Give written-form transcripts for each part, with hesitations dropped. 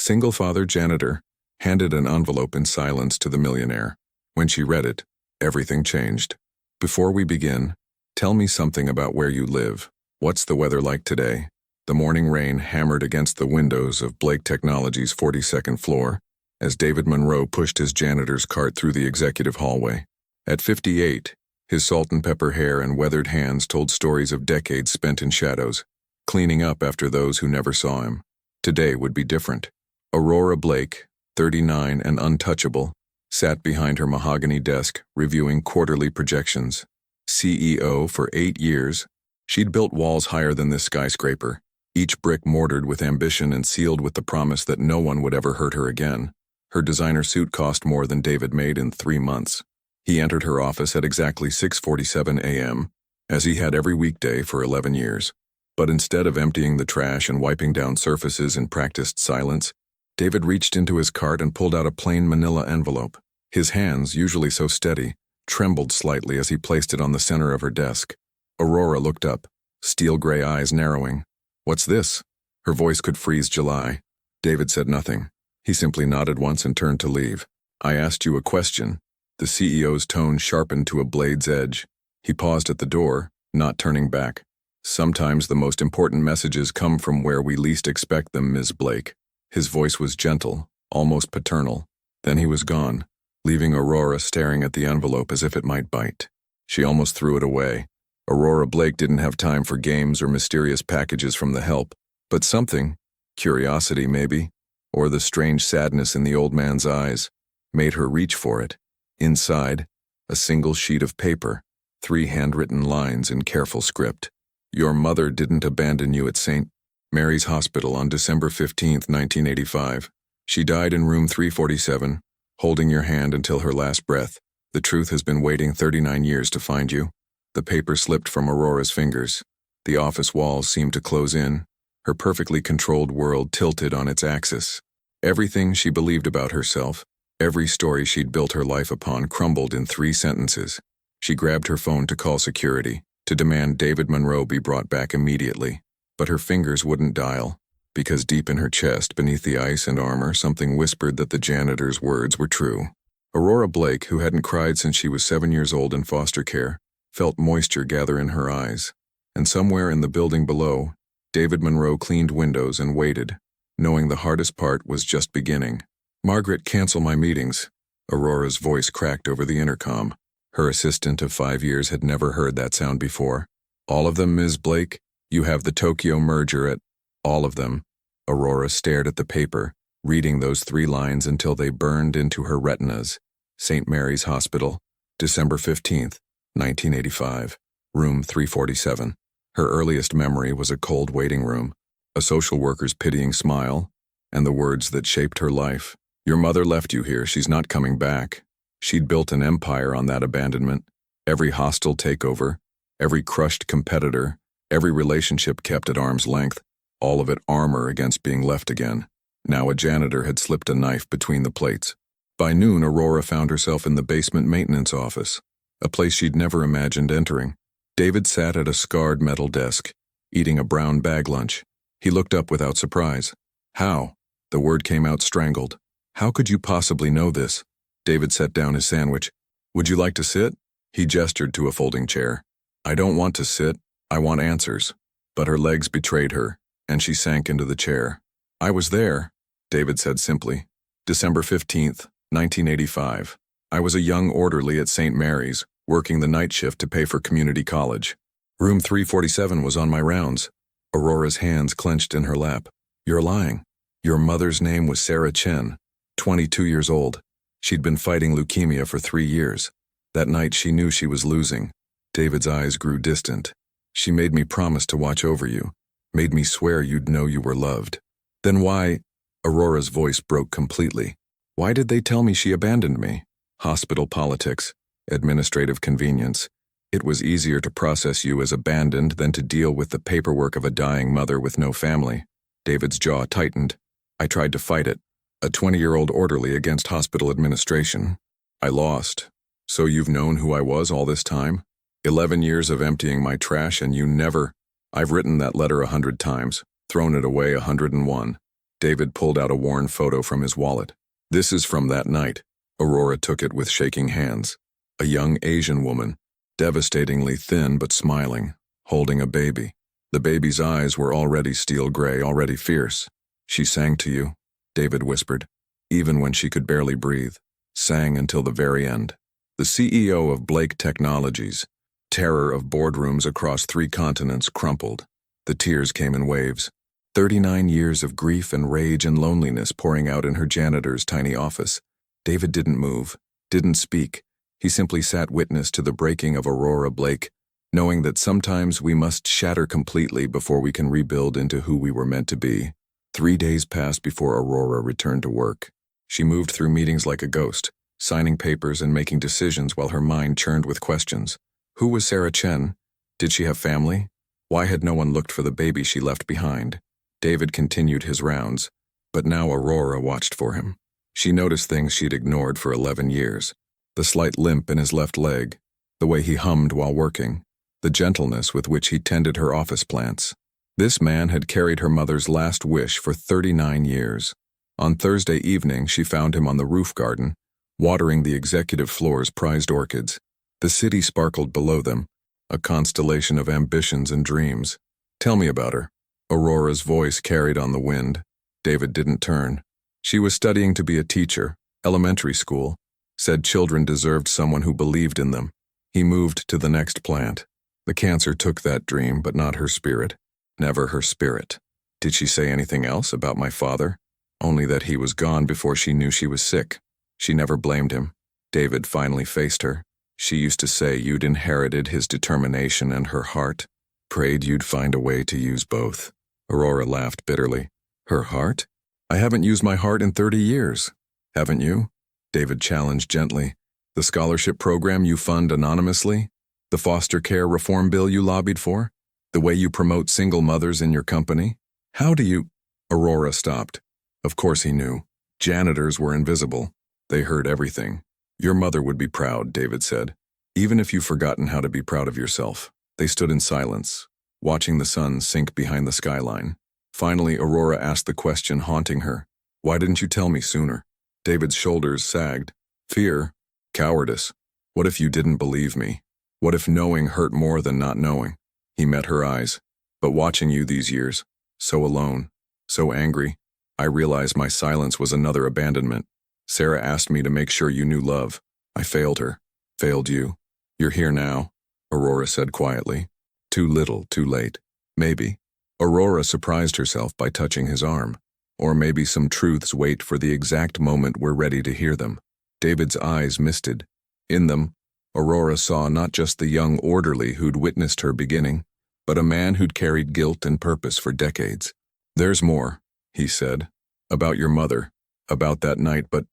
Single-father janitor, handed an envelope in silence to the millionaire. When she read it, everything changed. Before we begin, tell me something about where you live. What's the weather like today? The morning rain hammered against the windows of Blake Technologies' 42nd floor as David Monroe pushed his janitor's cart through the executive hallway. At 58, his salt and pepper hair and weathered hands told stories of decades spent in shadows, cleaning up after those who never saw him. Today would be different. Aurora Blake, 39 and untouchable, sat behind her mahogany desk reviewing quarterly projections. CEO for 8 years, she'd built walls higher than this skyscraper, each brick mortared with ambition and sealed with the promise that no one would ever hurt her again. Her designer suit cost more than David made in 3 months. He entered her office at exactly 6:47 a.m., as he had every weekday for 11 years. But instead of emptying the trash and wiping down surfaces in practiced silence, David reached into his cart and pulled out a plain manila envelope. His hands, usually so steady, trembled slightly as he placed it on the center of her desk. Aurora looked up, steel gray eyes narrowing. "What's this?" Her voice could freeze July. David said nothing. He simply nodded once and turned to leave. "I asked you a question." The CEO's tone sharpened to a blade's edge. He paused at the door, not turning back. "Sometimes the most important messages come from where we least expect them, Ms. Blake." His voice was gentle, almost paternal. Then he was gone, leaving Aurora staring at the envelope as if it might bite. She almost threw it away. Aurora Blake didn't have time for games or mysterious packages from the help, but something, curiosity maybe, or the strange sadness in the old man's eyes, made her reach for it. Inside, a single sheet of paper, 3 handwritten lines in careful script. "Your mother didn't abandon you at St. Mary's Hospital on December 15, 1985. She died in room 347, holding your hand until her last breath. The truth has been waiting 39 years to find you." The paper slipped from Aurora's fingers. The office walls seemed to close in, her perfectly controlled world tilted on its axis. Everything she believed about herself, every story she'd built her life upon, crumbled in 3 sentences. She grabbed her phone to call security, to demand David Monroe be brought back immediately. But her fingers wouldn't dial, because deep in her chest, beneath the ice and armor, something whispered that the janitor's words were true. Aurora Blake, who hadn't cried since she was 7 years old in foster care, felt moisture gather in her eyes. And somewhere in the building below, David Monroe cleaned windows and waited, knowing the hardest part was just beginning. "Margaret, cancel my meetings." Aurora's voice cracked over the intercom. Her assistant of 5 years had never heard that sound before. "All of them, Ms. Blake? You have the Tokyo merger at—" "All of them." Aurora stared at the paper, reading those 3 lines until they burned into her retinas. St. Mary's Hospital, December 15th, 1985, room 347. Her earliest memory was a cold waiting room, a social worker's pitying smile, and the words that shaped her life. "Your mother left you here, she's not coming back." She'd built an empire on that abandonment. Every hostile takeover, every crushed competitor, every relationship kept at arm's length, all of it armor against being left again. Now a janitor had slipped a knife between the plates. By noon, Aurora found herself in the basement maintenance office, a place she'd never imagined entering. David sat at a scarred metal desk, eating a brown bag lunch. He looked up without surprise. "How?" The word came out strangled. "How could you possibly know this?" David set down his sandwich. "Would you like to sit?" He gestured to a folding chair. "I don't want to sit, I want answers." But her legs betrayed her, and she sank into the chair. "I was there," David said simply. "December 15th, 1985. I was a young orderly at St. Mary's, working the night shift to pay for community college. Room 347 was on my rounds." Aurora's hands clenched in her lap. "You're lying. Your mother's name was Sarah Chen, 22 years old. She'd been fighting leukemia for 3 years. That night she knew she was losing." David's eyes grew distant. "She made me promise to watch over you, made me swear you'd know you were loved." "Then why—" Aurora's voice broke completely. "Why did they tell me she abandoned me?" "Hospital politics, administrative convenience. It was easier to process you as abandoned than to deal with the paperwork of a dying mother with no family." David's jaw tightened. "I tried to fight it. A 20-year-old orderly against hospital administration. I lost. So you've known who I was all this time? 11 years of emptying my trash and you never—" "I've written that letter 100 times, thrown it away 101. David pulled out a worn photo from his wallet. This is from that night. Aurora took it with shaking hands. A young Asian woman, devastatingly thin but smiling, holding a baby. The baby's eyes were already steel gray, already fierce. She sang to you, David whispered, even when she could barely breathe. Sang until the very end. The CEO of Blake Technologies, terror of boardrooms across 3 continents, crumpled. The tears came in waves. 39 years of grief and rage and loneliness pouring out in her janitor's tiny office. David didn't move, didn't speak. He simply sat witness to the breaking of Aurora Blake, knowing that sometimes we must shatter completely before we can rebuild into who we were meant to be. 3 days passed before Aurora returned to work. She moved through meetings like a ghost, signing papers and making decisions while her mind churned with questions. Who was Sarah Chen? Did she have family? Why had no one looked for the baby she left behind? David continued his rounds, but now Aurora watched for him. She noticed things she'd ignored for 11 years. The slight limp in his left leg, the way he hummed while working, the gentleness with which he tended her office plants. This man had carried her mother's last wish for 39 years. On Thursday evening, she found him on the roof garden, watering the executive floor's prized orchids. The city sparkled below them, a constellation of ambitions and dreams. Tell me about her. Aurora's voice carried on the wind. David didn't turn. She was studying to be a teacher, elementary school, said children deserved someone who believed in them. He moved to the next plant. The cancer took that dream, but not her spirit. Never her spirit. Did she say anything else about my father? Only that he was gone before she knew she was sick. She never blamed him. David finally faced her. She used to say you'd inherited his determination and her heart. Prayed you'd find a way to use both. Aurora laughed bitterly. Her heart? I haven't used my heart in 30 years. Haven't you? David challenged gently. The scholarship program you fund anonymously? The foster care reform bill you lobbied for? The way you promote single mothers in your company? How do you… Aurora stopped. Of course he knew. Janitors were invisible. They heard everything. Your mother would be proud, David said. Even if you've forgotten how to be proud of yourself. They stood in silence, watching the sun sink behind the skyline. Finally, Aurora asked the question haunting her. Why didn't you tell me sooner? David's shoulders sagged. Fear. Cowardice. What if you didn't believe me? What if knowing hurt more than not knowing? He met her eyes. But watching you these years, so alone, so angry, I realized my silence was another abandonment. Sarah asked me to make sure you knew love. I failed her. Failed you. You're here now, Aurora said quietly. Too little, too late. Maybe. Aurora surprised herself by touching his arm. Or maybe some truths wait for the exact moment we're ready to hear them. David's eyes misted. In them, Aurora saw not just the young orderly who'd witnessed her beginning, but a man who'd carried guilt and purpose for decades. There's more, he said. About your mother. About that night, but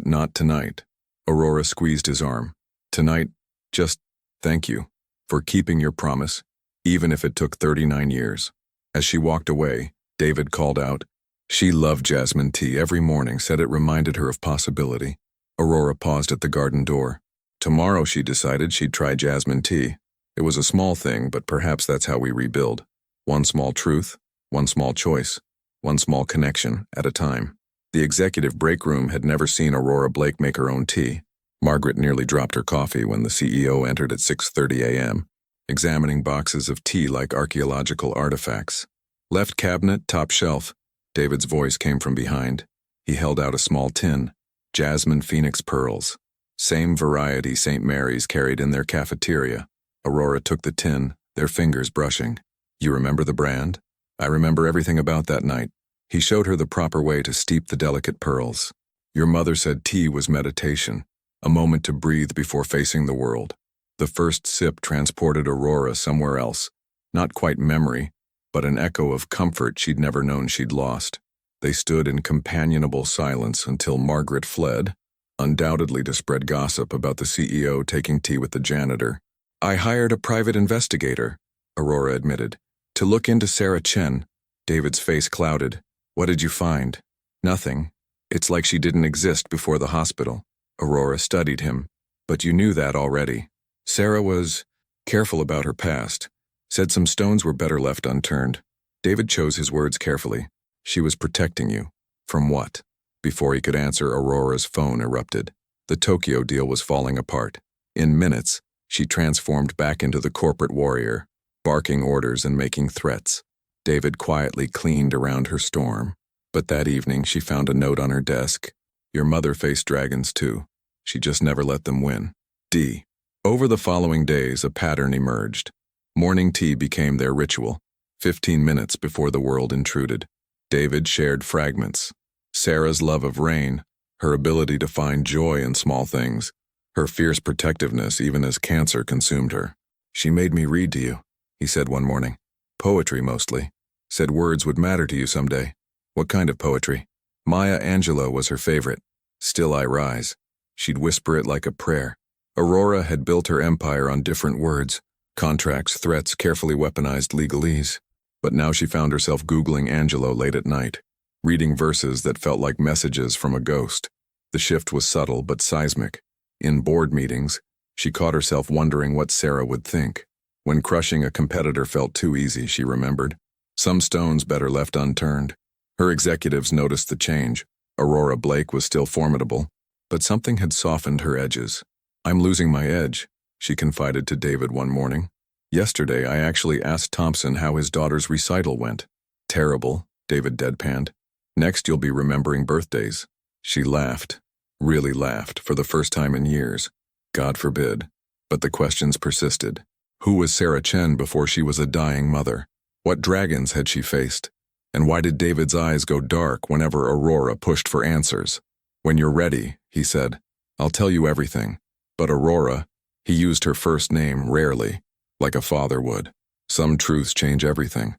not tonight. Aurora squeezed his arm. Tonight, just thank you for keeping your promise, even if it took 39 years. As she walked away, David called out. She loved jasmine tea every morning, said it reminded her of possibility. Aurora paused at the garden door. Tomorrow, she decided, she'd try jasmine tea. It was a small thing, but perhaps that's how we rebuild. One small truth, one small choice, one small connection at a time. The executive break room had never seen Aurora Blake make her own tea. Margaret nearly dropped her coffee when the CEO entered at 6:30 a.m., examining boxes of tea like archaeological artifacts. Left cabinet, top shelf. David's voice came from behind. He held out a small tin. Jasmine Phoenix pearls. Same variety St. Mary's carried in their cafeteria. Aurora took the tin, their fingers brushing. You remember the brand? I remember everything about that night. He showed her the proper way to steep the delicate pearls. Your mother said tea was meditation, a moment to breathe before facing the world. The first sip transported Aurora somewhere else. Not quite memory, but an echo of comfort she'd never known she'd lost. They stood in companionable silence until Margaret fled, undoubtedly to spread gossip about the CEO taking tea with the janitor. I hired a private investigator, Aurora admitted, to look into Sarah Chen. David's face clouded. What did you find? Nothing. It's like she didn't exist before the hospital. Aurora studied him. But you knew that already. Sarah was careful about her past. Said some stones were better left unturned. David chose his words carefully. She was protecting you. From what? Before he could answer, Aurora's phone erupted. The Tokyo deal was falling apart. In minutes, she transformed back into the corporate warrior, barking orders and making threats. David quietly cleaned around her storm. But that evening, she found a note on her desk. Your mother faced dragons too. She just never let them win. D. Over the following days, a pattern emerged. Morning tea became their ritual. 15 minutes before the world intruded. David shared fragments. Sarah's love of rain, her ability to find joy in small things, her fierce protectiveness even as cancer consumed her. She made me read to you, he said one morning. Poetry mostly. Said words would matter to you someday. What kind of poetry? Maya Angelou was her favorite. Still I rise. She'd whisper it like a prayer. Aurora had built her empire on different words. Contracts, threats, carefully weaponized legalese. But now she found herself Googling Angelo late at night, reading verses that felt like messages from a ghost. The shift was subtle but seismic. In board meetings, she caught herself wondering what Sarah would think. When crushing a competitor felt too easy, she remembered. Some stones better left unturned. Her executives noticed the change. Aurora Blake was still formidable, but something had softened her edges. I'm losing my edge, she confided to David one morning. Yesterday, I actually asked Thompson how his daughter's recital went. Terrible, David deadpanned. Next, you'll be remembering birthdays. She laughed, really laughed, for the first time in years. God forbid. But the questions persisted. Who was Sarah Chen before she was a dying mother? What dragons had she faced? And why did David's eyes go dark whenever Aurora pushed for answers? When you're ready, he said, I'll tell you everything. But Aurora, he used her first name rarely, like a father would. Some truths change everything.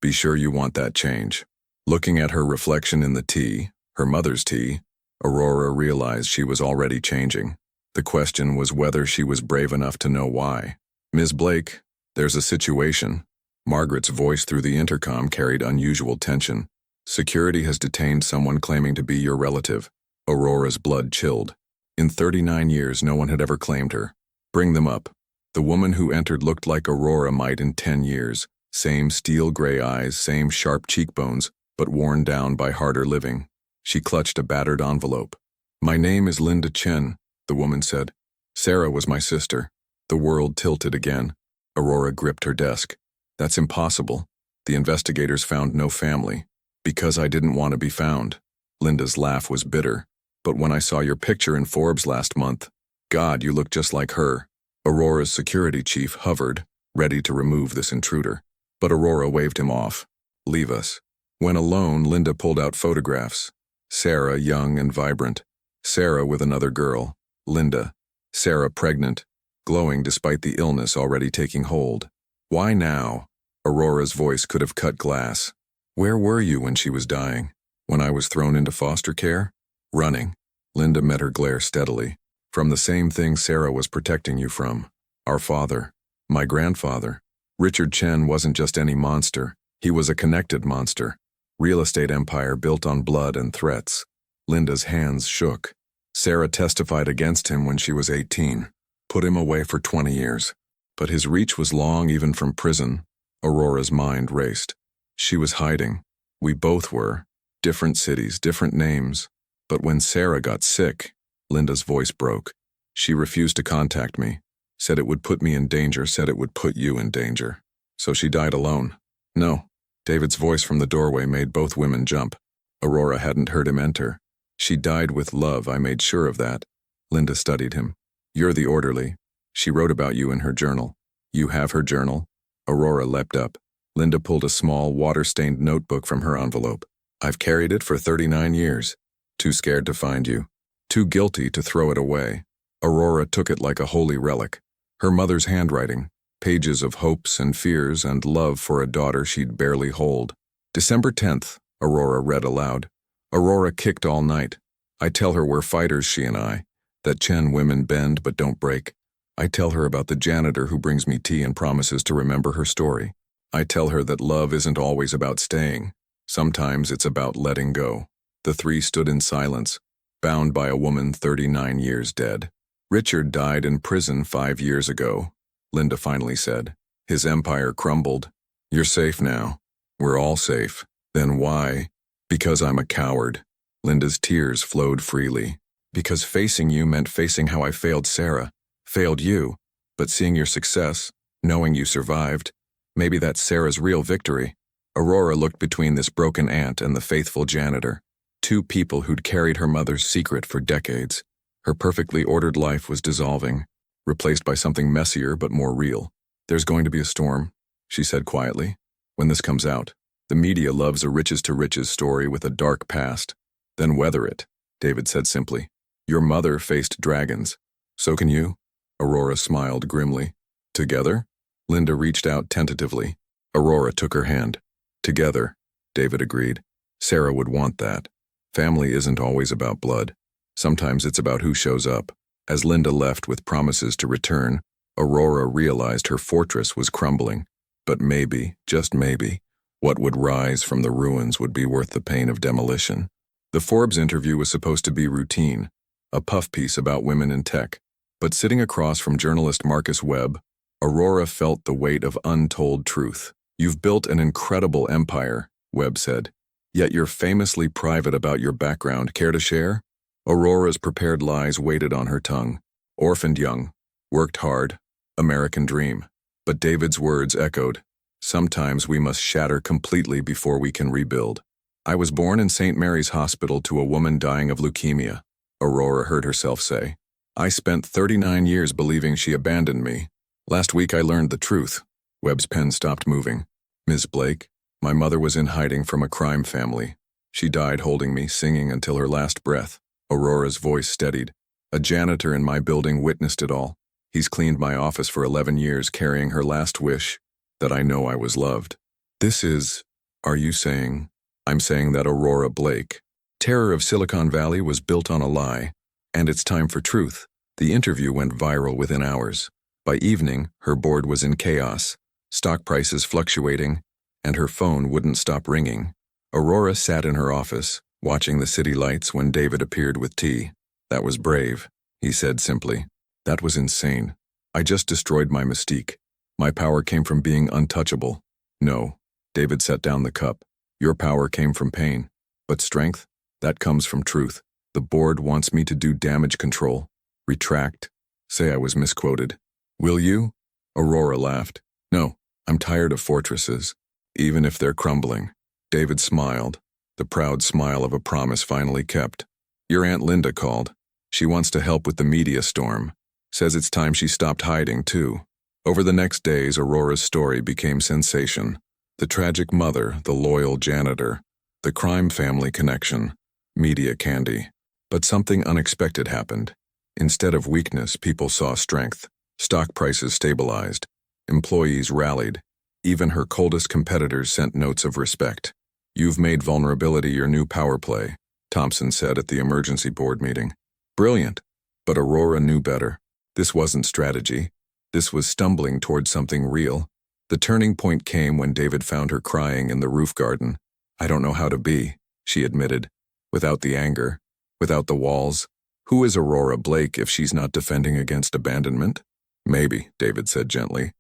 Be sure you want that change. Looking at her reflection in the tea, her mother's tea, Aurora realized she was already changing. The question was whether she was brave enough to know why. Ms. Blake, there's a situation. Margaret's voice through the intercom carried unusual tension. Security has detained someone claiming to be your relative. Aurora's blood chilled. In 39 years, no one had ever claimed her. Bring them up. The woman who entered looked like Aurora might in 10 years. Same steel-gray eyes, same sharp cheekbones, but worn down by harder living. She clutched a battered envelope. My name is Linda Chen, the woman said. Sarah was my sister. The world tilted again. Aurora gripped her desk. That's impossible. The investigators found no family. Because I didn't want to be found. Linda's laugh was bitter. But when I saw your picture in Forbes last month, God, you look just like her. Aurora's security chief hovered, ready to remove this intruder. But Aurora waved him off. Leave us. When alone, Linda pulled out photographs. Sarah, young and vibrant. Sarah with another girl. Linda. Sarah pregnant, glowing despite the illness already taking hold. Why now? Aurora's voice could have cut glass. Where were you when she was dying? When I was thrown into foster care? Running. Linda met her glare steadily. From the same thing Sarah was protecting you from. Our father. My grandfather. Richard Chen wasn't just any monster. He was a connected monster. Real estate empire built on blood and threats. Linda's hands shook. Sarah testified against him when she was 18. Put him away for 20 years. But his reach was long even from prison. Aurora's mind raced. She was hiding. We both were. Different cities, different names. But when Sarah got sick, Linda's voice broke. She refused to contact me. Said it would put me in danger, said it would put you in danger. So she died alone. No. David's voice from the doorway made both women jump. Aurora hadn't heard him enter. She died with love, I made sure of that. Linda studied him. You're the orderly. She wrote about you in her journal. You have her journal? Aurora leapt up. Linda pulled a small, water-stained notebook from her envelope. I've carried it for 39 years. Too scared to find you. Too guilty to throw it away. Aurora took it like a holy relic. Her mother's handwriting. Pages of hopes and fears and love for a daughter she'd barely hold. December 10th, Aurora read aloud. Aurora kicked all night. I tell her we're fighters, she and I. That Chen women bend but don't break. I tell her about the janitor who brings me tea and promises to remember her story. I tell her that love isn't always about staying. Sometimes it's about letting go. The three stood in silence, bound by a woman 39 years dead. Richard died in prison 5 years ago, Linda finally said. His empire crumbled. You're safe now. We're all safe. Then why? Because I'm a coward. Linda's tears flowed freely. Because facing you meant facing how I failed Sarah, failed you, but seeing your success, knowing you survived, maybe that's Sarah's real victory. Aurora looked between this broken aunt and the faithful janitor, two people who'd carried her mother's secret for decades. Her perfectly ordered life was dissolving, replaced by something messier but more real. There's going to be a storm, she said quietly. When this comes out, the media loves a riches to riches story with a dark past. Then weather it, David said simply. Your mother faced dragons. So can you? Aurora smiled grimly. Together? Linda reached out tentatively. Aurora took her hand. Together, David agreed. Sarah would want that. Family isn't always about blood. Sometimes it's about who shows up. As Linda left with promises to return, Aurora realized her fortress was crumbling. But maybe, just maybe, what would rise from the ruins would be worth the pain of demolition. The Forbes interview was supposed to be routine, a puff piece about women in tech. But sitting across from journalist Marcus Webb, Aurora felt the weight of untold truth. You've built an incredible empire, Webb said. Yet you're famously private about your background. Care to share? Aurora's prepared lies waited on her tongue. Orphaned young, worked hard, American dream. But David's words echoed. Sometimes we must shatter completely before we can rebuild. I was born in St. Mary's Hospital to a woman dying of leukemia, Aurora heard herself say. I spent 39 years believing she abandoned me. Last week I learned the truth. Webb's pen stopped moving. Ms. Blake, my mother was in hiding from a crime family. She died holding me, singing until her last breath. Aurora's voice steadied. A janitor in my building witnessed it all. He's cleaned my office for 11 years, carrying her last wish, that I know I was loved. This is, are you saying? I'm saying that Aurora Blake, terror of Silicon Valley, was built on a lie. And it's time for truth. The interview went viral within hours. By evening, her board was in chaos, stock prices fluctuating, and her phone wouldn't stop ringing. Aurora sat in her office, watching the city lights when David appeared with tea. That was brave, he said simply. That was insane. I just destroyed my mystique. My power came from being untouchable. No, David set down the cup. Your power came from pain. But strength? That comes from truth. The board wants me to do damage control. Retract. Say I was misquoted. Will you? Aurora laughed. No, I'm tired of fortresses, even if they're crumbling. David smiled, the proud smile of a promise finally kept. Your Aunt Linda called. She wants to help with the media storm. Says it's time she stopped hiding, too. Over the next days, Aurora's story became sensation. The tragic mother, the loyal janitor, the crime family connection, media candy. But something unexpected happened. Instead of weakness, people saw strength. Stock prices stabilized. Employees rallied. Even her coldest competitors sent notes of respect. You've made vulnerability your new power play, Thompson said at the emergency board meeting. Brilliant. But Aurora knew better. This wasn't strategy. This was stumbling towards something real. The turning point came when David found her crying in the roof garden. I don't know how to be, she admitted. Without the anger, without the walls. Who is Aurora Blake if she's not defending against abandonment? Maybe, David said gently.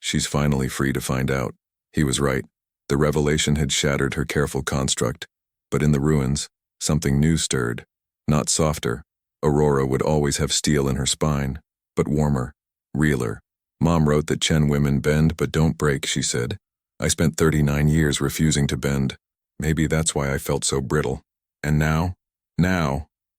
She's finally free to find out. He was right. The revelation had shattered her careful construct. But in the ruins, something new stirred. Not softer. Aurora would always have steel in her spine, but warmer, realer. Mom wrote that Chen women bend but don't break, she said. I spent 39 years refusing to bend. Maybe that's why I felt so brittle. And now,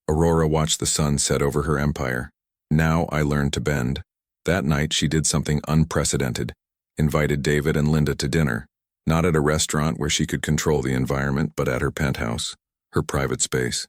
Aurora watched the sun set over her empire. Now I learned to bend. That night she did something unprecedented. Invited David and Linda to dinner. Not at a restaurant where she could control the environment, but at her penthouse, her private space.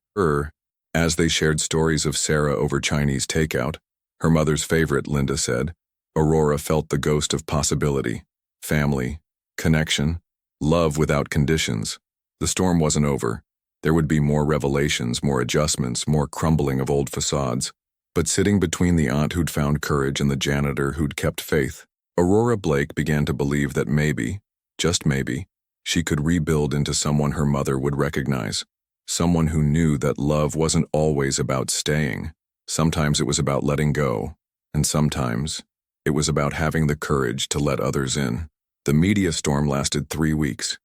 As they shared stories of Sarah over Chinese takeout, her mother's favorite, Linda said, Aurora felt the ghost of possibility, family, connection, love without conditions. The storm wasn't over. There would be more revelations, more adjustments, more crumbling of old facades. But sitting between the aunt who'd found courage and the janitor who'd kept faith, Aurora Blake began to believe that maybe, just maybe, she could rebuild into someone her mother would recognize. Someone who knew that love wasn't always about staying. Sometimes it was about letting go, and sometimes it was about having the courage to let others in. The media storm lasted 3 weeks.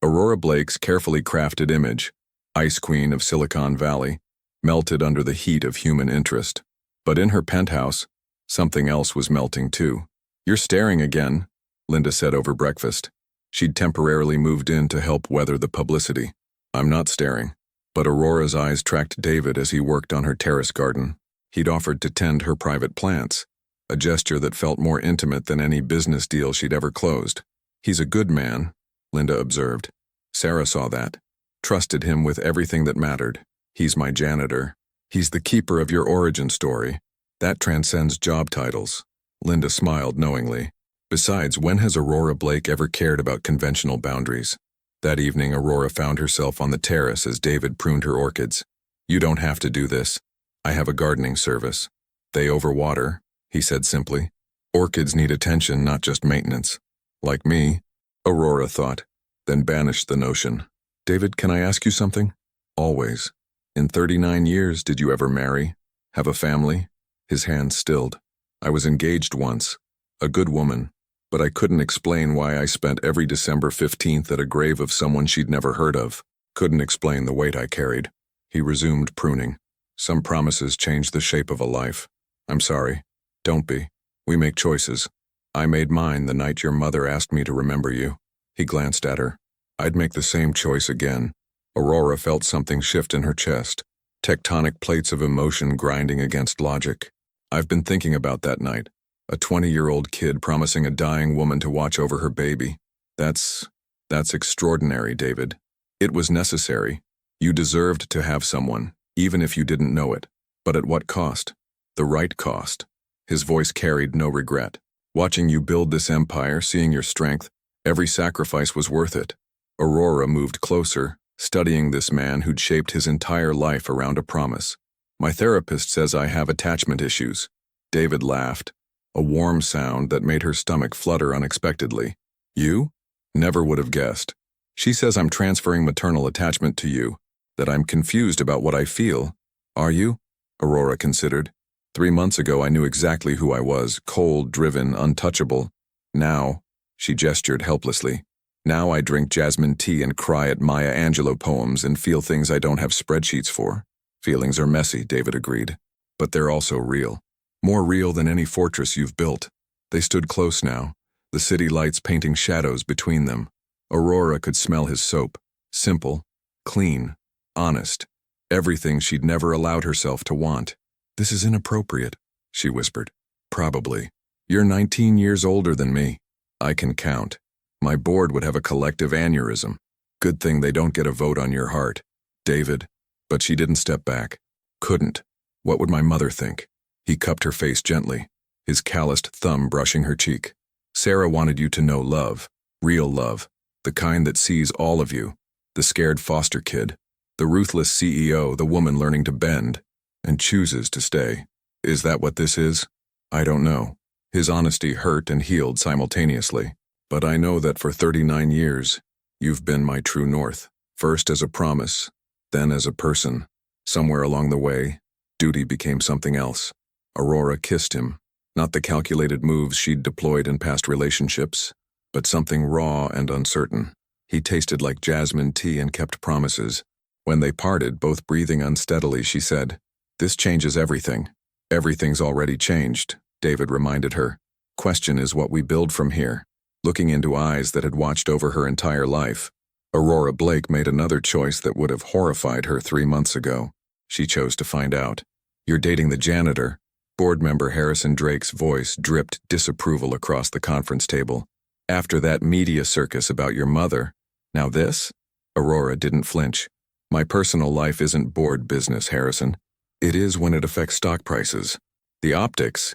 Aurora Blake's carefully crafted image, Ice Queen of Silicon Valley, melted under the heat of human interest. But in her penthouse, something else was melting too. "You're staring again," Linda said over breakfast. She'd temporarily moved in to help weather the publicity. "I'm not staring." But Aurora's eyes tracked David as he worked on her terrace garden. He'd offered to tend her private plants, a gesture that felt more intimate than any business deal she'd ever closed. "He's a good man," Linda observed. Sarah saw that, trusted him with everything that mattered. "He's my janitor. He's the keeper of your origin story. That transcends job titles." Linda smiled knowingly. Besides, when has Aurora Blake ever cared about conventional boundaries? That evening, Aurora found herself on the terrace as David pruned her orchids. "You don't have to do this. I have a gardening service." "They overwater," he said simply. "Orchids need attention, not just maintenance." "Like me," Aurora thought, then banished the notion. "David, can I ask you something?" "Always." "In 39 years, did you ever marry? Have a family?" His hand stilled. "I was engaged once. A good woman. But I couldn't explain why I spent every December 15th at a grave of someone she'd never heard of. Couldn't explain the weight I carried." He resumed pruning. "Some promises change the shape of a life. I'm sorry. Don't be. We make choices. I made mine the night your mother asked me to remember you." He glanced at her. "I'd make the same choice again." Aurora felt something shift in her chest, tectonic plates of emotion grinding against logic. "I've been thinking about that night. A 20-year-old kid promising a dying woman to watch over her baby. That's extraordinary, David. It was necessary. You deserved to have someone, even if you didn't know it. But at what cost? The right cost." His voice carried no regret. "Watching you build this empire, seeing your strength, every sacrifice was worth it." Aurora moved closer, studying this man who'd shaped his entire life around a promise. "My therapist says I have attachment issues." David laughed, a warm sound that made her stomach flutter unexpectedly. "You? Never would have guessed. She says I'm transferring maternal attachment to you, that I'm confused about what I feel." "Are you?" Aurora considered. 3 months ago I knew exactly who I was, cold, driven, untouchable. Now, she gestured helplessly, now I drink jasmine tea and cry at Maya Angelou poems and feel things I don't have spreadsheets for. Feelings are messy, David agreed. But they're also real. More real than any fortress you've built. They stood close now, the city lights painting shadows between them. Aurora could smell his soap. Simple, clean, honest. Everything she'd never allowed herself to want. "This is inappropriate," she whispered. "Probably. You're 19 years older than me. I can count. My board would have a collective aneurysm. Good thing they don't get a vote on your heart, David." But she didn't step back. Couldn't. What would my mother think? He cupped her face gently, his calloused thumb brushing her cheek. "Sarah wanted you to know love, real love, the kind that sees all of you, the scared foster kid, the ruthless CEO, the woman learning to bend, and chooses to stay. Is that what this is? I don't know." His honesty hurt and healed simultaneously. "But I know that for 39 years, you've been my true north, first as a promise, then as a person. Somewhere along the way, duty became something else." Aurora kissed him, not the calculated moves she'd deployed in past relationships, but something raw and uncertain. He tasted like jasmine tea and kept promises. When they parted, both breathing unsteadily, she said, "This changes everything." "Everything's already changed," David reminded her. "Question is what we build from here." Looking into eyes that had watched over her entire life, Aurora Blake made another choice that would have horrified her 3 months ago. She chose to find out. "You're dating the janitor." Board member Harrison Drake's voice dripped disapproval across the conference table. "After that media circus about your mother. Now this?" Aurora didn't flinch. "My personal life isn't board business, Harrison. It is when it affects stock prices. The optics,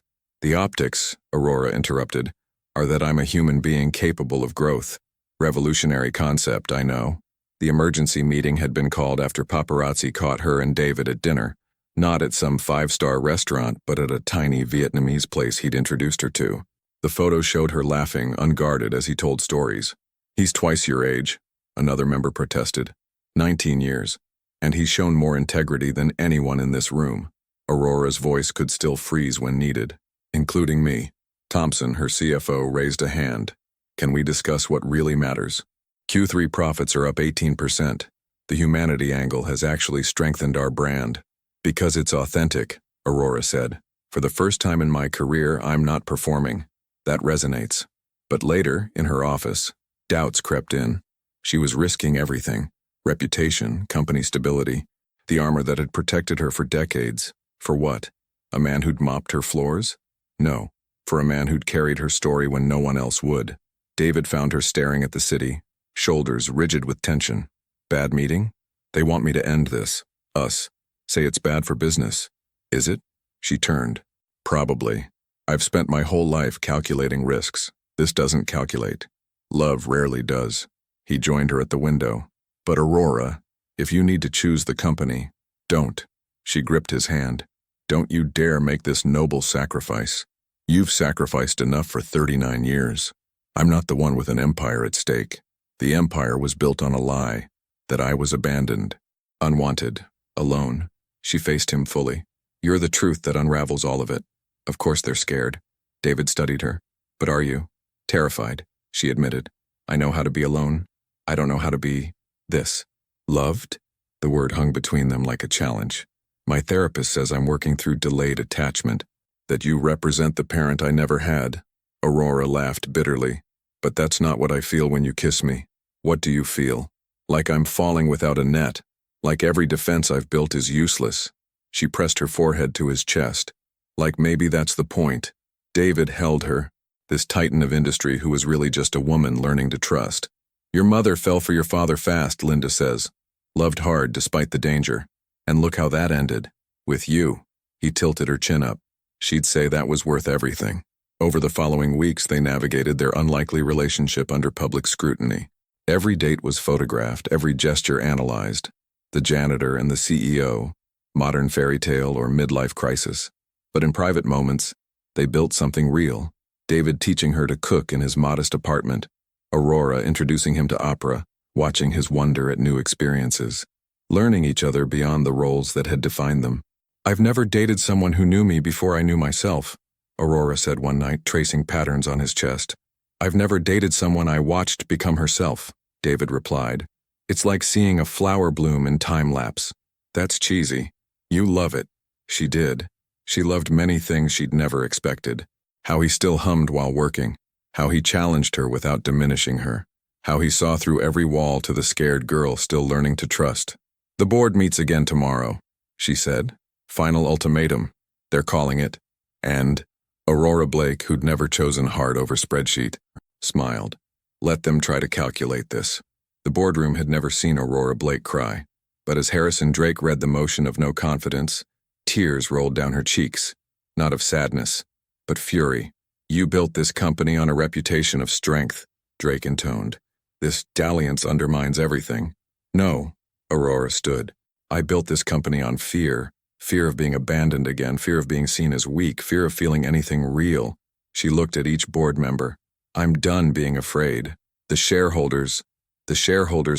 Aurora interrupted, are that I'm a human being capable of growth. Revolutionary concept, I know." The emergency meeting had been called after paparazzi caught her and David at dinner. Not at some 5-star restaurant, but at a tiny Vietnamese place he'd introduced her to. The photo showed her laughing, unguarded as he told stories. "He's twice your age," another member protested. 19 years. "And he's shown more integrity than anyone in this room." Aurora's voice could still freeze when needed. "Including me." Thompson, her CFO, raised a hand. "Can we discuss what really matters?" Q3 profits are up 18%. The humanity angle has actually strengthened our brand. Because it's authentic, Aurora said. For the first time in my career, I'm not performing. That resonates. But later, in her office, doubts crept in. She was risking everything: reputation, company stability, the armor that had protected her for decades. For what? A man who'd mopped her floors? No, for a man who'd carried her story when no one else would. David found her staring at the city, shoulders rigid with tension. Bad meeting? They want me to end this. Us. Say it's bad for business. Is it? She turned. Probably. I've spent my whole life calculating risks. This doesn't calculate. Love rarely does. He joined her at the window. But Aurora, if you need to choose the company, don't. She gripped his hand. Don't you dare make this noble sacrifice. You've sacrificed enough for 39 years. I'm not the one with an empire at stake. The empire was built on a lie, that I was abandoned, unwanted, alone. She faced him fully. You're the truth that unravels all of it. Of course they're scared. David studied her. But are you? Terrified, she admitted. I know how to be alone. I don't know how to be this. Loved? The word hung between them like a challenge. My therapist says I'm working through delayed attachment, that you represent the parent I never had. Aurora laughed bitterly. But that's not what I feel when you kiss me. What do you feel? Like I'm falling without a net. Like every defense I've built is useless. She pressed her forehead to his chest. Like maybe that's the point. David held her, this titan of industry who was really just a woman learning to trust. Your mother fell for your father fast, Linda says. Loved hard despite the danger. And look how that ended. With you. He tilted her chin up. She'd say that was worth everything. Over the following weeks, they navigated their unlikely relationship under public scrutiny. Every date was photographed, every gesture analyzed. The janitor and the CEO, modern fairy tale or midlife crisis. But in private moments, they built something real. David teaching her to cook in his modest apartment. Aurora introducing him to opera, watching his wonder at new experiences. Learning each other beyond the roles that had defined them. I've never dated someone who knew me before I knew myself, Aurora said one night, tracing patterns on his chest. I've never dated someone I watched become herself, David replied. It's like seeing a flower bloom in time-lapse. That's cheesy. You love it. She did. She loved many things she'd never expected. How he still hummed while working. How he challenged her without diminishing her. How he saw through every wall to the scared girl still learning to trust. The board meets again tomorrow, she said. Final ultimatum. They're calling it. And Aurora Blake, who'd never chosen heart over spreadsheet, smiled. Let them try to calculate this. The boardroom had never seen Aurora Blake cry. But as Harrison Drake read the motion of no confidence, tears rolled down her cheeks. Not of sadness, but fury. You built this company on a reputation of strength, Drake intoned. This dalliance undermines everything. No, Aurora stood. I built this company on fear. Fear of being abandoned again, fear of being seen as weak, fear of feeling anything real. She looked at each board member. I'm done being afraid. The shareholders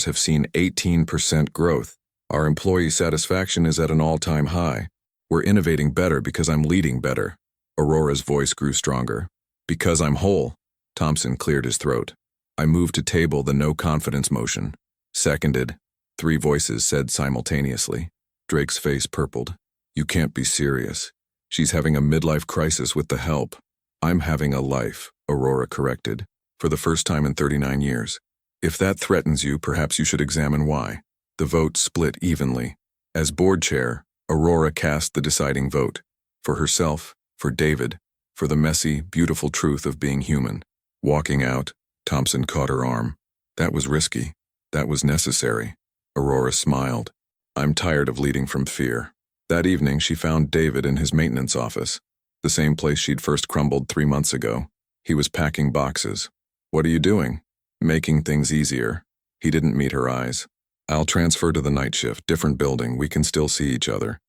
have seen 18% growth. Our employee satisfaction is at an all-time high. We're innovating better because I'm leading better. Aurora's voice grew stronger. Because I'm whole. Thompson cleared his throat. I moved to table the no confidence motion. Seconded. 3 voices said simultaneously. Drake's face purpled. You can't be serious. She's having a midlife crisis with the help. I'm having a life, Aurora corrected, for the first time in 39 years. If that threatens you, perhaps you should examine why. The vote split evenly. As board chair, Aurora cast the deciding vote. For herself, for David, for the messy, beautiful truth of being human. Walking out, Thompson caught her arm. That was risky. That was necessary. Aurora smiled. I'm tired of leading from fear. That evening, she found David in his maintenance office, the same place she'd first crumbled 3 months ago. He was packing boxes. What are you doing? Making things easier. He didn't meet her eyes. I'll transfer to the night shift, different building, we can still see each other.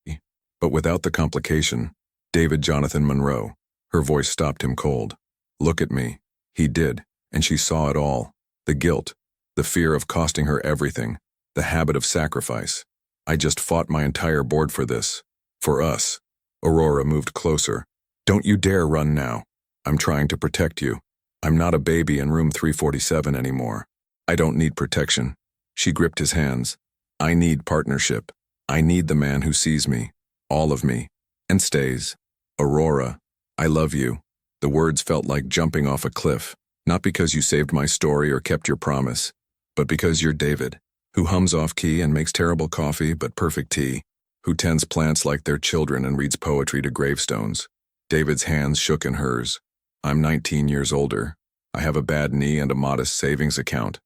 But without the complication, David Jonathan Monroe. Her voice stopped him cold. Look at me. He did, and she saw it all. The guilt, the fear of costing her everything, the habit of sacrifice. I just fought my entire board for this. For us. Aurora moved closer. Don't you dare run now. I'm trying to protect you. I'm not a baby in room 347 anymore. I don't need protection. She gripped his hands. I need partnership. I need the man who sees me, all of me, and stays. Aurora, I love you. The words felt like jumping off a cliff, not because you saved my story or kept your promise, but because you're David, who hums off key and makes terrible coffee but perfect tea, who tends plants like they're children and reads poetry to gravestones. David's hands shook in hers. I'm 19 years older. I have a bad knee and a modest savings account.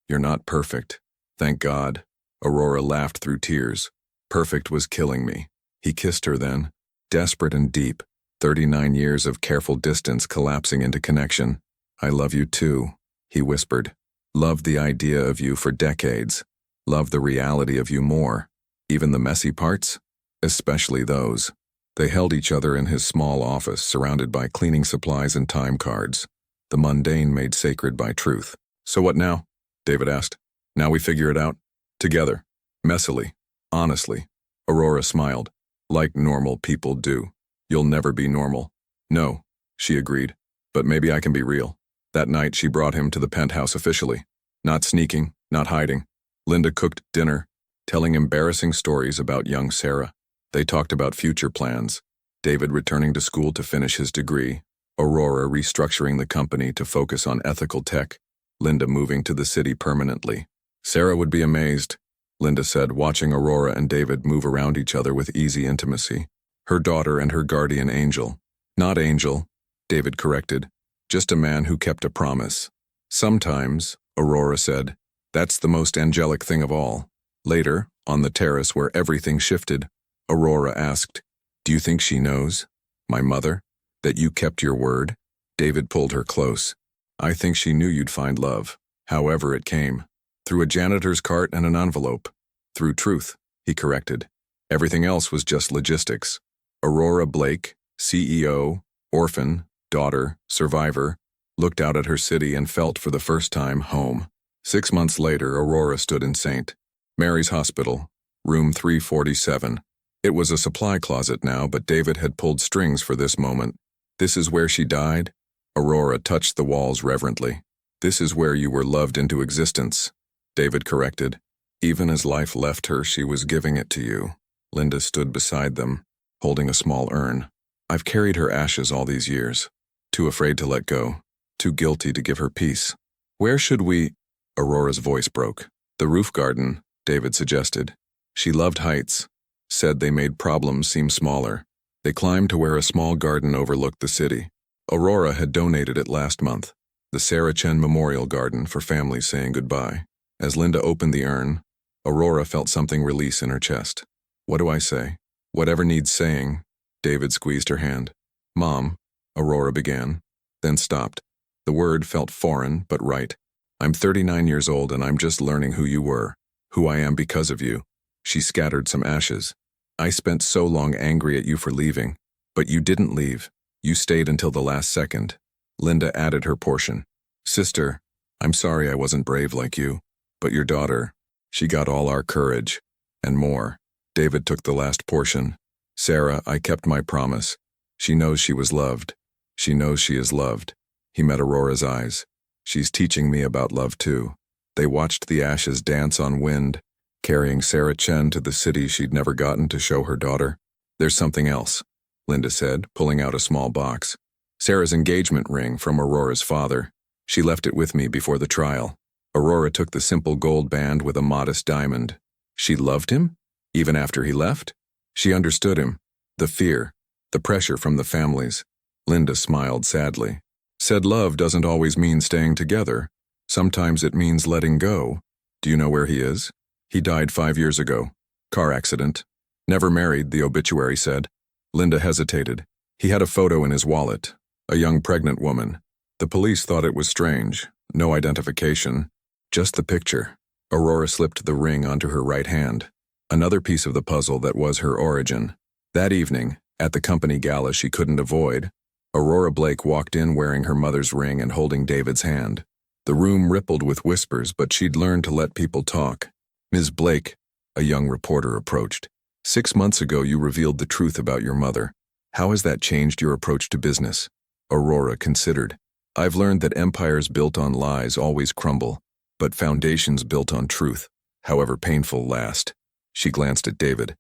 You're not perfect. Thank God. Aurora laughed through tears. Perfect was killing me. He kissed her then, desperate and deep, 39 years of careful distance collapsing into connection. I love you too, he whispered. Loved the idea of you for decades. Loved the reality of you more. Even the messy parts? Especially those. They held each other in his small office, surrounded by cleaning supplies and time cards. The mundane made sacred by truth. So what now? David asked. Now we figure it out? Together. Messily. Honestly. Aurora smiled. Like normal people do. You'll never be normal. No, she agreed. But maybe I can be real. That night she brought him to the penthouse officially. Not sneaking, not hiding. Linda cooked dinner, telling embarrassing stories about young Sarah. They talked about future plans. David returning to school to finish his degree. Aurora restructuring the company to focus on ethical tech. Linda moving to the city permanently. Sarah would be amazed, Linda said, watching Aurora and David move around each other with easy intimacy. Her daughter and her guardian angel. Not angel, David corrected. Just a man who kept a promise. Sometimes, Aurora said, that's the most angelic thing of all. Later, on the terrace where everything shifted, Aurora asked, do you think she knows, my mother, that you kept your word? David pulled her close. I think she knew you'd find love, however it came. Through a janitor's cart and an envelope. Through truth, he corrected. Everything else was just logistics. Aurora Blake, CEO, orphan, daughter, survivor, looked out at her city and felt for the first time home. 6 months later, Aurora stood in St. Mary's Hospital, room 347. It was a supply closet now, but David had pulled strings for this moment. This is where she died? Aurora touched the walls reverently. This is where you were loved into existence, David corrected. Even as life left her, she was giving it to you. Linda stood beside them, holding a small urn. I've carried her ashes all these years. Too afraid to let go. Too guilty to give her peace. Where should we? Aurora's voice broke. The roof garden, David suggested. She loved heights. Said they made problems seem smaller. They climbed to where a small garden overlooked the city. Aurora had donated it last month. The Sarah Chen Memorial Garden for families saying goodbye. As Linda opened the urn, Aurora felt something release in her chest. What do I say? Whatever needs saying. David squeezed her hand. Mom, Aurora began, then stopped. The word felt foreign, but right. I'm 39 years old and I'm just learning who you were, who I am because of you. She scattered some ashes. I spent so long angry at you for leaving, but you didn't leave. You stayed until the last second. Linda added her portion. Sister, I'm sorry I wasn't brave like you, but your daughter, she got all our courage, and more. David took the last portion. Sarah, I kept my promise. She knows she was loved. She knows she is loved. He met Aurora's eyes. She's teaching me about love too. They watched the ashes dance on wind, carrying Sarah Chen to the city she'd never gotten to show her daughter. There's something else, Linda said, pulling out a small box. Sarah's engagement ring from Aurora's father. She left it with me before the trial. Aurora took the simple gold band with a modest diamond. She loved him? Even after he left? She understood him. The fear, the pressure from the families. Linda smiled sadly. Said love doesn't always mean staying together. Sometimes it means letting go. Do you know where he is? He died 5 years ago. Car accident. Never married, the obituary said. Linda hesitated. He had a photo in his wallet. A young pregnant woman. The police thought it was strange. No identification. Just the picture. Aurora slipped the ring onto her right hand. Another piece of the puzzle that was her origin. That evening, at the company gala she couldn't avoid, Aurora Blake walked in wearing her mother's ring and holding David's hand. The room rippled with whispers, but she'd learned to let people talk. Ms. Blake, a young reporter approached. 6 months ago you revealed the truth about your mother. How has that changed your approach to business? Aurora considered. I've learned that empires built on lies always crumble, but foundations built on truth, however painful, last. She glanced at David.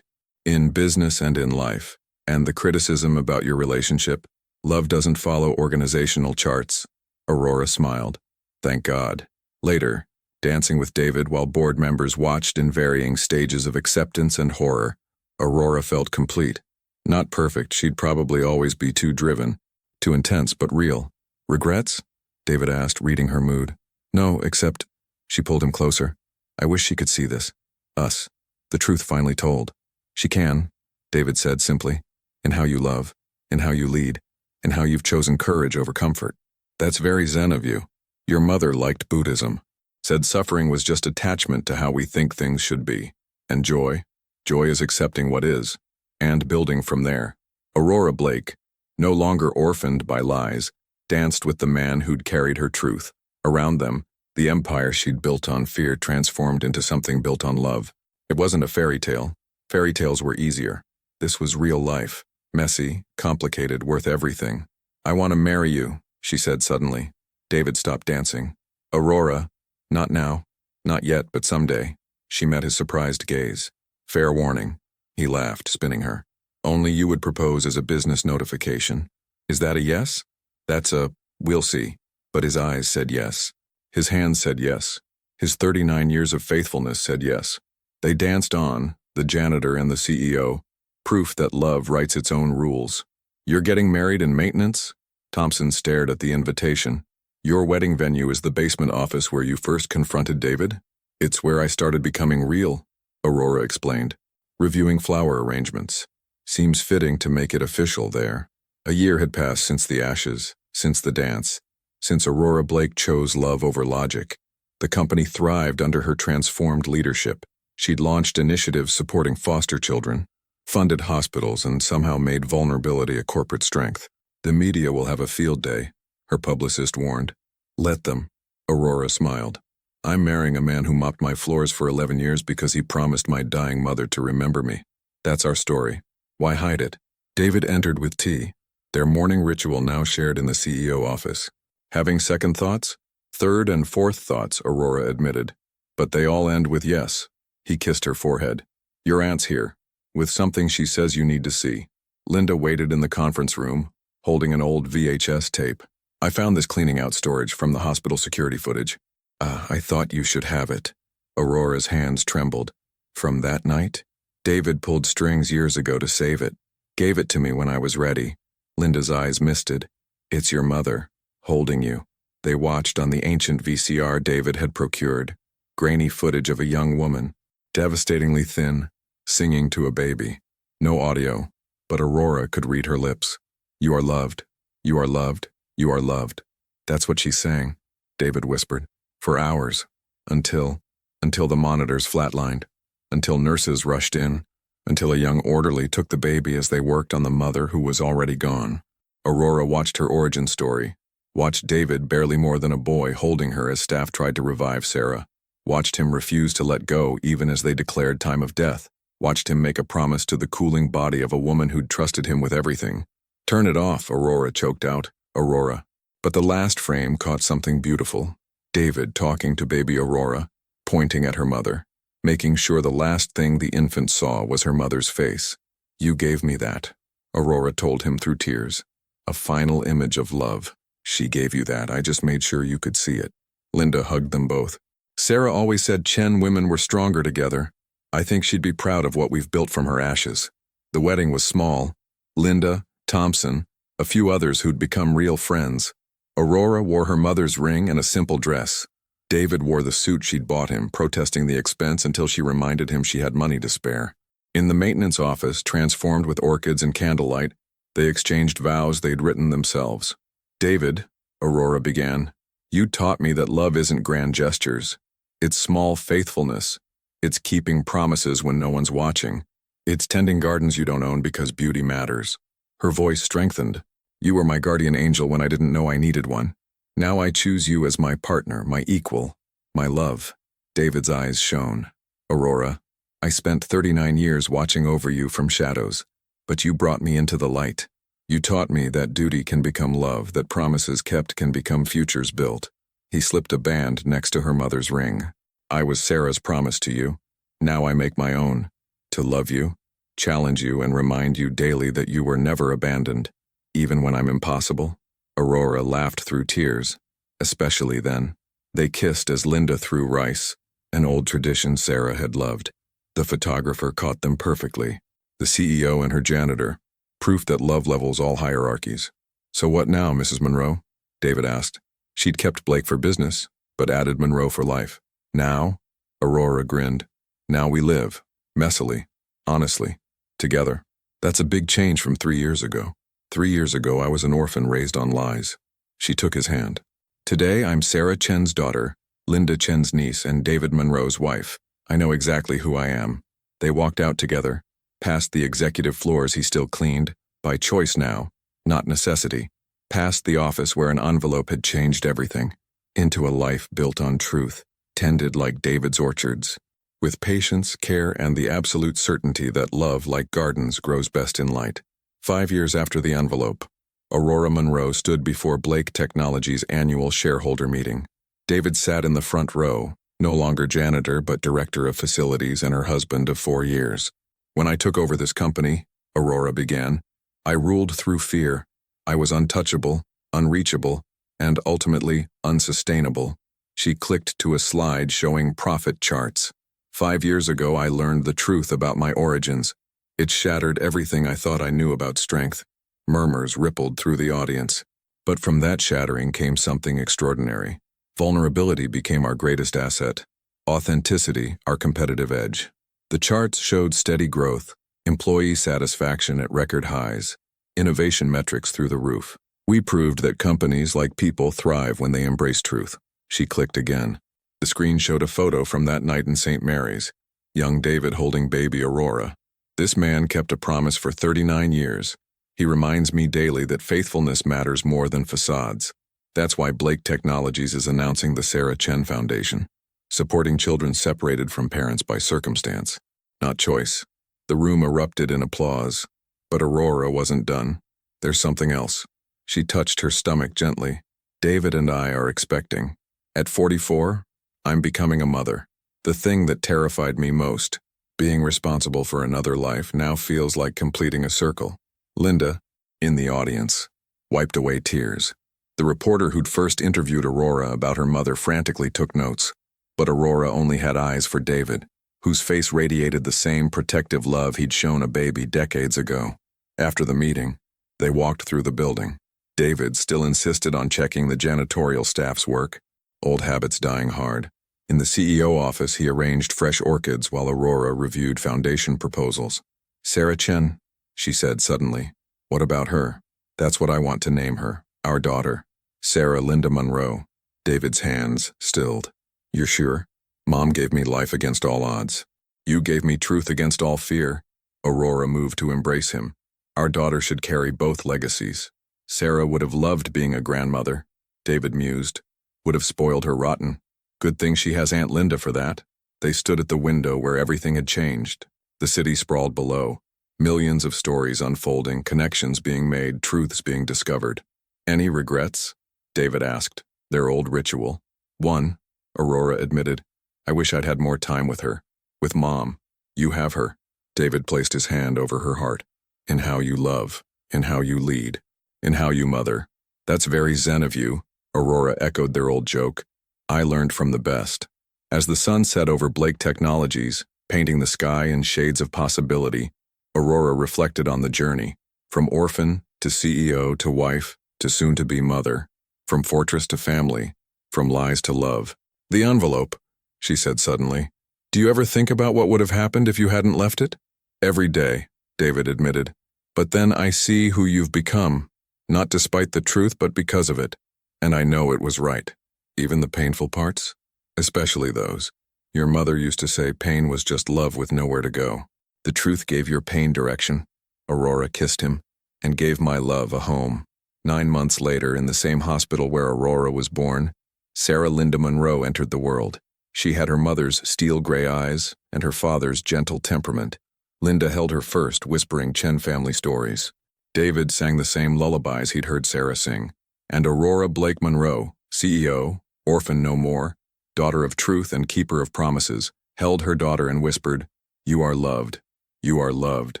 In business and in life, and the criticism about your relationship, love doesn't follow organizational charts. Aurora smiled. Thank God. Later, dancing with David while board members watched in varying stages of acceptance and horror, Aurora felt complete. Not perfect, she'd probably always be too driven, too intense, but real. Regrets? David asked, reading her mood. No, except, she pulled him closer. I wish she could see this. Us. The truth finally told. She can, David said simply, in how you love, in how you lead, in how you've chosen courage over comfort. That's very zen of you. Your mother liked Buddhism, said suffering was just attachment to how we think things should be. And joy? Joy is accepting what is, and building from there. Aurora Blake, no longer orphaned by lies, danced with the man who'd carried her truth. Around them, the empire she'd built on fear transformed into something built on love. It wasn't a fairy tale. Fairy tales were easier. This was real life, messy, complicated, worth everything. I want to marry you, she said suddenly. David stopped dancing. Aurora, not now, not yet, but someday. She met his surprised gaze. Fair warning, he laughed, spinning her. Only you would propose as a business notification. Is that a yes? That's a, we'll see. But his eyes said yes. His hands said yes. His 39 years of faithfulness said yes. They danced on, the janitor and the CEO, proof that love writes its own rules. You're getting married in maintenance? Thompson stared at the invitation. Your wedding venue is the basement office where you first confronted David? It's where I started becoming real, Aurora explained. Reviewing flower arrangements. Seems fitting to make it official there. A year had passed since the ashes, since the dance, since Aurora Blake chose love over logic. The company thrived under her transformed leadership. She'd launched initiatives supporting foster children, funded hospitals, and somehow made vulnerability a corporate strength. The media will have a field day, her publicist warned. Let them. Aurora smiled. I'm marrying a man who mopped my floors for 11 years because he promised my dying mother to remember me. That's our story. Why hide it? David entered with tea, their morning ritual now shared in the CEO office. Having second thoughts? Third and fourth thoughts, Aurora admitted. But they all end with yes. He kissed her forehead. Your aunt's here, with something she says you need to see. Linda waited in the conference room, holding an old VHS tape. I found this cleaning out storage from the hospital security footage. I thought you should have it. Aurora's hands trembled. From that night? David pulled strings years ago to save it. Gave it to me when I was ready. Linda's eyes misted. It's your mother, holding you. They watched on the ancient VCR David had procured. Grainy footage of a young woman, devastatingly thin, singing to a baby. No audio, but Aurora could read her lips. You are loved. You are loved. You are loved. That's what she sang, David whispered. For hours. Until the monitors flatlined. Until nurses rushed in. Until a young orderly took the baby as they worked on the mother who was already gone. Aurora watched her origin story. Watched David, barely more than a boy, holding her as staff tried to revive Sarah. Watched him refuse to let go even as they declared time of death. Watched him make a promise to the cooling body of a woman who'd trusted him with everything. Turn it off, Aurora choked out. Aurora. But the last frame caught something beautiful. David talking to baby Aurora, pointing at her mother, making sure the last thing the infant saw was her mother's face. You gave me that, Aurora told him through tears. A final image of love. She gave you that, I just made sure you could see it. Linda hugged them both. Sarah always said Chen women were stronger together. I think she'd be proud of what we've built from her ashes. The wedding was small. Linda, Thompson, a few others who'd become real friends. Aurora wore her mother's ring and a simple dress. David wore the suit she'd bought him, protesting the expense until she reminded him she had money to spare. In the maintenance office, transformed with orchids and candlelight, they exchanged vows they'd written themselves. David, Aurora began, you taught me that love isn't grand gestures. It's small faithfulness. It's keeping promises when no one's watching. It's tending gardens you don't own because beauty matters. Her voice strengthened. You were my guardian angel when I didn't know I needed one. Now I choose you as my partner, my equal, my love. David's eyes shone. Aurora, I spent 39 years watching over you from shadows, but you brought me into the light. You taught me that duty can become love, that promises kept can become futures built. He slipped a band next to her mother's ring. I was Sarah's promise to you. Now I make my own. To love you, challenge you, and remind you daily that you were never abandoned, even when I'm impossible. Aurora laughed through tears, especially then. They kissed as Linda threw rice, an old tradition Sarah had loved. The photographer caught them perfectly. The CEO and her janitor, proof that love levels all hierarchies. So what now, Mrs. Monroe? David asked. She'd kept Blake for business, but added Monroe for life. Now? Aurora grinned. Now we live, messily, honestly, together. That's a big change from 3 years ago. 3 years ago, I was an orphan raised on lies. She took his hand. Today, I'm Sarah Chen's daughter, Linda Chen's niece, and David Monroe's wife. I know exactly who I am. They walked out together, past the executive floors he still cleaned, by choice now, not necessity, past the office where an envelope had changed everything, into a life built on truth, tended like David's orchards, with patience, care, and the absolute certainty that love, like gardens, grows best in light. 5 years after the envelope, Aurora Monroe stood before Blake Technologies' annual shareholder meeting. David sat in the front row, no longer janitor but director of facilities and her husband of 4 years. When I took over this company, Aurora began, I ruled through fear. I was untouchable, unreachable, and ultimately unsustainable. She clicked to a slide showing profit charts. 5 years ago, I learned the truth about my origins. It shattered everything I thought I knew about strength. Murmurs rippled through the audience. But from that shattering came something extraordinary. Vulnerability became our greatest asset. Authenticity, our competitive edge. The charts showed steady growth, employee satisfaction at record highs, innovation metrics through the roof. We proved that companies, like people, thrive when they embrace truth. She clicked again. The screen showed a photo from that night in St. Mary's. Young David holding baby Aurora. This man kept a promise for 39 years. He reminds me daily that faithfulness matters more than facades. That's why Blake Technologies is announcing the Sarah Chen Foundation, supporting children separated from parents by circumstance, not choice. The room erupted in applause, but Aurora wasn't done. There's something else. She touched her stomach gently. David and I are expecting. At 44, I'm becoming a mother. The thing that terrified me most, being responsible for another life, now feels like completing a circle. Linda, in the audience, wiped away tears. The reporter who'd first interviewed Aurora about her mother frantically took notes, but Aurora only had eyes for David, whose face radiated the same protective love he'd shown a baby decades ago. After the meeting, they walked through the building. David still insisted on checking the janitorial staff's work, old habits dying hard. In the CEO office, he arranged fresh orchids while Aurora reviewed foundation proposals. Sarah Chen, she said suddenly. What about her? That's what I want to name her, our daughter. Sarah Linda Monroe. David's hands stilled. You're sure? Mom gave me life against all odds. You gave me truth against all fear. Aurora moved to embrace him. Our daughter should carry both legacies. Sarah would have loved being a grandmother, David mused. Would have spoiled her rotten. Good thing she has Aunt Linda for that. They stood at the window where everything had changed. The city sprawled below. Millions of stories unfolding, connections being made, truths being discovered. Any regrets? David asked. Their old ritual. One, Aurora admitted. I wish I'd had more time with her. With Mom. You have her. David placed his hand over her heart. In how you love. In how you lead. In how you mother. That's very zen of you, Aurora echoed their old joke. I learned from the best. As the sun set over Blake Technologies, painting the sky in shades of possibility, Aurora reflected on the journey, from orphan to CEO to wife to soon-to-be mother, from fortress to family, from lies to love. The envelope, she said suddenly. Do you ever think about what would have happened if you hadn't left it? Every day, David admitted. But then I see who you've become, not despite the truth but because of it. And I know it was right. Even the painful parts? Especially those. Your mother used to say pain was just love with nowhere to go. The truth gave your pain direction. Aurora kissed him, and gave my love a home. 9 months later, in the same hospital where Aurora was born, Sarah Linda Monroe entered the world. She had her mother's steel gray eyes and her father's gentle temperament. Linda held her first, whispering Chen family stories. David sang the same lullabies he'd heard Sarah sing. And Aurora Blake Monroe, CEO, orphan no more, daughter of truth and keeper of promises, held her daughter and whispered, "You are loved. You are loved.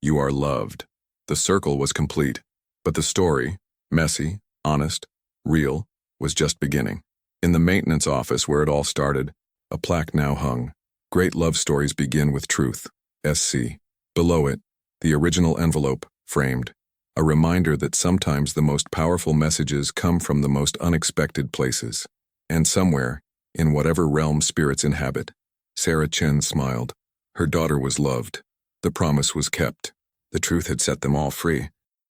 You are loved." The circle was complete, but the story, messy, honest, real, was just beginning. In the maintenance office where it all started, a plaque now hung. Great love stories begin with truth, SC. Below it, the original envelope, framed. A reminder that sometimes the most powerful messages come from the most unexpected places. And somewhere, in whatever realm spirits inhabit, Sarah Chen smiled. Her daughter was loved. The promise was kept. The truth had set them all free.